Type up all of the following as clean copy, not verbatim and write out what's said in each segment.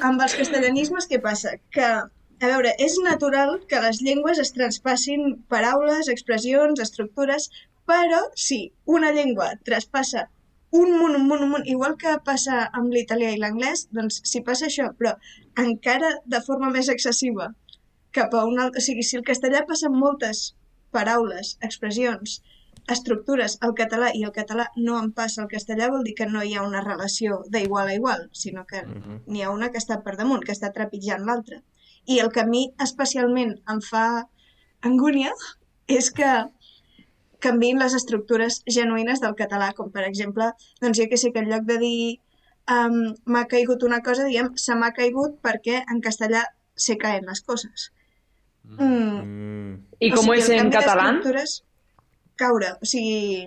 amb els castellanismes què passa? Que, a veure, és natural que les llengües es traspassin paraules, expressions, estructures, però si una llengua traspassa un munt, igual que passa amb l'italià i l'anglès, doncs si passa això, però encara de forma més excessiva cap a un altre... O sigui, si el castellà passa moltes paraules, expressions, estructures al català i el català no en passa al castellà, vol dir que no hi ha una relació d'igual a igual, sinó que n'hi ha una que està per damunt, que està trepitjant l'altra. I el que a mi especialment em fa angúnia és que canviïn les estructures genuïnes del català, com per exemple, doncs jo que sé que en lloc de dir m'ha caigut una cosa, diem se m'ha caigut perquè en castellà se caen les coses. ¿Y cómo es en catalán? Caure, o sigui,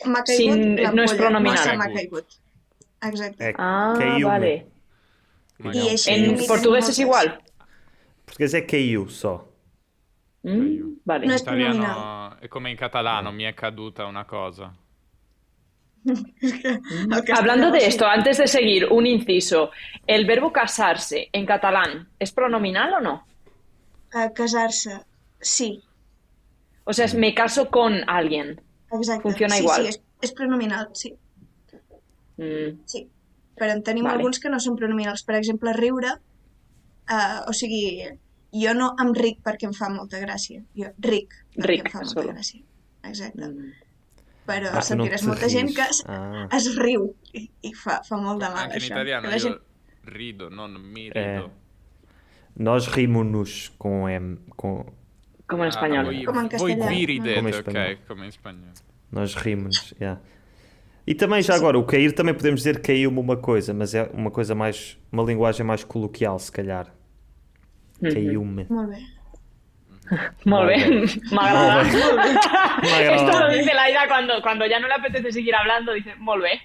m'ha caigut la no és polla, pronominal. no se m'ha caigut. Exacte. Vale. I així En portugués és igual? Portuguese è caiu só. Vale. No es Italiano pronominal. è come in catalano, mi è caduta una cosa. Hablando de esto, antes de seguir, un inciso. ¿El verbo casarse en catalán es pronominal o no? Casar-se, sí. O sea, es me caso con alguien. Exacte. Funciona igual. Sí, és pronominal, sí. Sí. Però en tenim alguns que no són pronominals. Per exemple, riure, o sigui, jo no em ric perquè em fa molta gràcia. Jo ric perquè em fa molta gràcia. Exacte. Però sentiràs molta gent que es riu i fa molt de mal, Anche in això. italiano io rido, non mi rido. Nós rimos-nos com Como en español. Como en Voi castellano. vi ridete, Como em ok, espanhol. come in spagnolo. Nós rimos, yeah. E também, já agora, o cair também podemos dizer que caiu-me uma coisa, mas é uma coisa mais, uma linguagem mais coloquial, se calhar. Caiu-me. Molt bé. Molt bé, m'agrada. Esto lo M'agrada. dice Laida cuando ya no le apetece seguir hablando, dice, molt bé.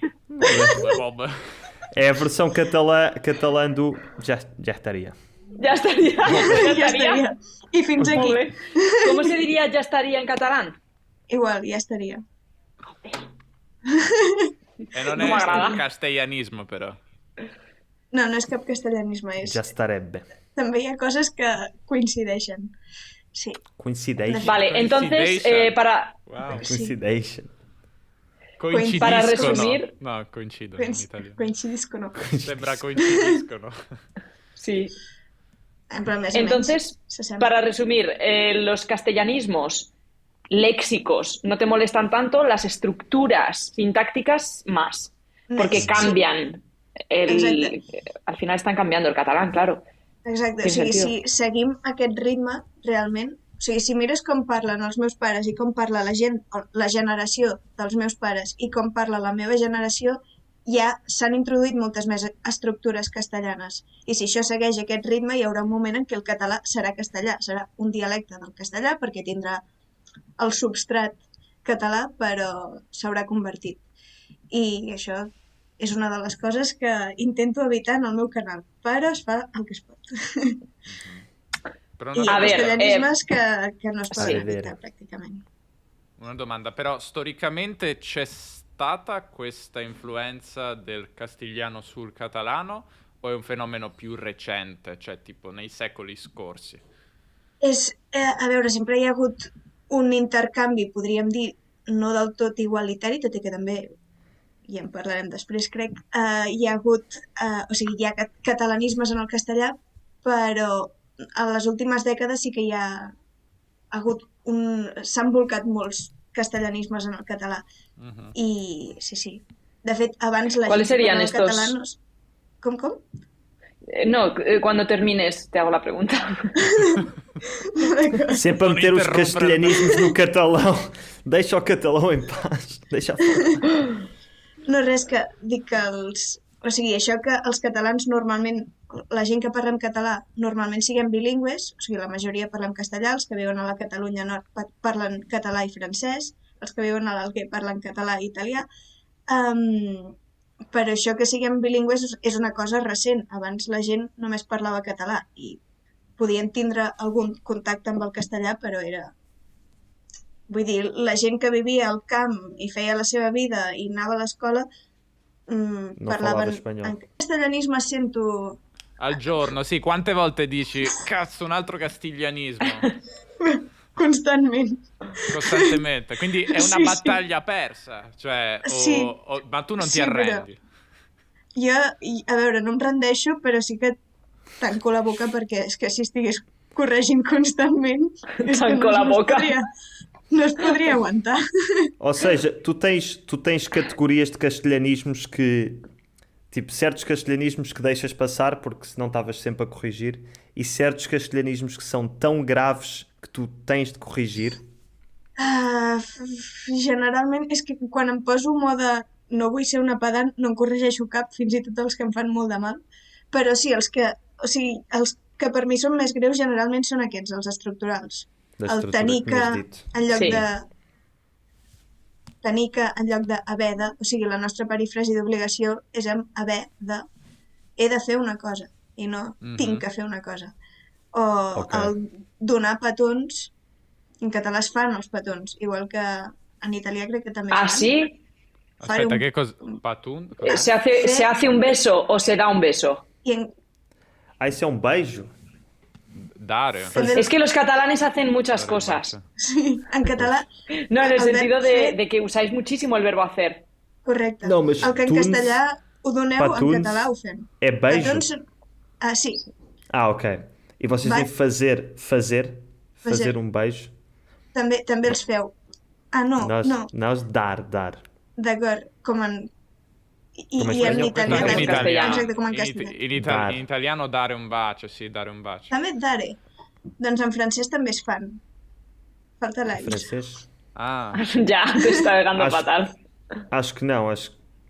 É a versão catalã do já estaria. Ya estaría. Ja estaria. I fins aquí. Molt bé. ¿Cómo se diría ya estaría en catalán? Igual, ja estaria. E non Non è m'agrada. un castellanismo, però. No, no és cap castellanisme, és... Já starebbe. També hi ha coses que coincideixen. Sí. Coincidation. Vale, entonces, para Wow. Coincidation. Coincidiscono. Para resumir- No, coincidono in italiano. Coincidiscono. Sembra coincidiscono. Sí. Però més o Entonces, menys s'assembla. para resumir, los castellanismos léxicos no te molestan tanto, las estructuras sintácticas más, porque Sí. cambian. Al final están cambiando el catalán, claro. Exacte, o Quin sigui, sentit. si seguim aquest ritme, realment, o sigui, si mires com parlen els meus pares i com parla la gent, la generació dels meus pares i com parla la meva generació, ja s'han introduït moltes més estructures castellanes. I si això segueix aquest ritme, hi haurà un moment en què el català serà castellà, serà un dialecte del castellà perquè tindrà el substrat català, però s'haurà convertit. I això és una de les coses que intento evitar en el meu canal, però es fa el que es pot. Però I hi una, ha A ver, castellanismes que no es poden sì. evitar pràcticament. una domanda, però storicamente c'è stata questa influenza del castigliano sul catalano o è un fenomeno più recente, cioè tipo nei secoli scorsi? A veure, sempre hi ha hagut un intercanvi, podríem dir, no del tot igualitari, tot i que també, i en parlarem després, crec, hi ha hagut, o sigui, hi ha catalanismes en el castellà, però a les últimes dècades sí que hi ha hagut s'han volcat molts castellanismes en el català. I sí. De fet, abans la ¿Cuáles gent que serían parlava estos? català no... Com? No, cuando termines te hago la pregunta. Sempre a Não meter os interromper. castelhanismos no catalão. Deixa o catalão em paz. Deixa No, res, que dic que o sigui, això que els catalans normalment, la gent que parla en català, normalment siguem bilingües, o sigui, la majoria parlem castellà, els que viuen a la Catalunya Nord parlen català i francès, els que viuen a l'Alguer parlen català i italià, però això que siguem bilingües és una cosa recent. Abans la gent només parlava català i podien tindre algun contacte amb el castellà, però era... Vull dir, la gent que vivia al camp i feia la seva vida i anava a l'escola No parlaven... falava espanyol. En castellanisme sento al giorno, sì, quante volte dici cazzo un altro castiglianismo Constantment. costantemente, quindi è una Sì, battaglia persa, cioè Sí. ma tu non ti Sí, però- arrendi. Jo, a veure, no em rendeixo, però sí que tanco la boca perquè és que si estigués corregint constantment és que Tanco la boca. No es podria aguantar. Ou seja, tu tens categorias de castelhanismos que... Tipo, certos castelhanismos que deixas passar porque senão estavas sempre a corrigir e certos castelhanismos que são tão graves que tu tens de corrigir. Generalment és que quan em poso mode no vull ser una pedant, no en corregeixo cap, fins i tot els que em fan molt de mal. Però sí, els que per mi són més greus generalment són aquests, els estructurals. Da El estrutura tenir que que, m'has dit. en lloc Sí. de... Tenir que, en lloc de haver de... O sigui, la nostra perífrasi d'obligació és amb haver de... He de fer una cosa, i no tinc que fer una cosa. O Ok. el donar petons, en català es fan els petons, igual que en italià crec que també es ¿Ah, fan. sí? Fare Aspetta, un- che cosa? Patun? ¿Se hace un beso o se da un beso? I en... Ah, isso é um beijo? Dare. Es que los catalanes hacen muchas Dare un cosas. bacio. Sí, en català, No, en el El verbo sentido fer- de que usáis muchísimo el verbo hacer. correcte. No, mas el que en tuns- castellà ho doneu, en Patuns català ho fem. é beijo? Petons... Ah, sí. Ah, ok. E vocês Vai- dizem fazer Fazer. um beijo? També els feu. Ah, no, Nós dar. d'acord, com en... I Com en en espanyol, italià, com en també. castellano. Exacte, com en In, castellà. Dare. in italiano dare un bacio, sì, dare un bacio. També dare. Doncs en francès també es fan. Falta l'Aix. Francês? Ah, Ya, te está dejando Acho- fatal. Acho que não,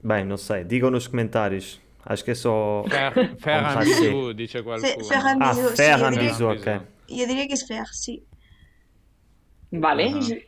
Bem, não sei. Digam nos comentários. Acho que é só... faire un Passer. bisou, dice qualcuno. Faire un Ah, bisou, sí, faire un jo diria- bisou, ok. Jo diria que és faire, sí. Vale.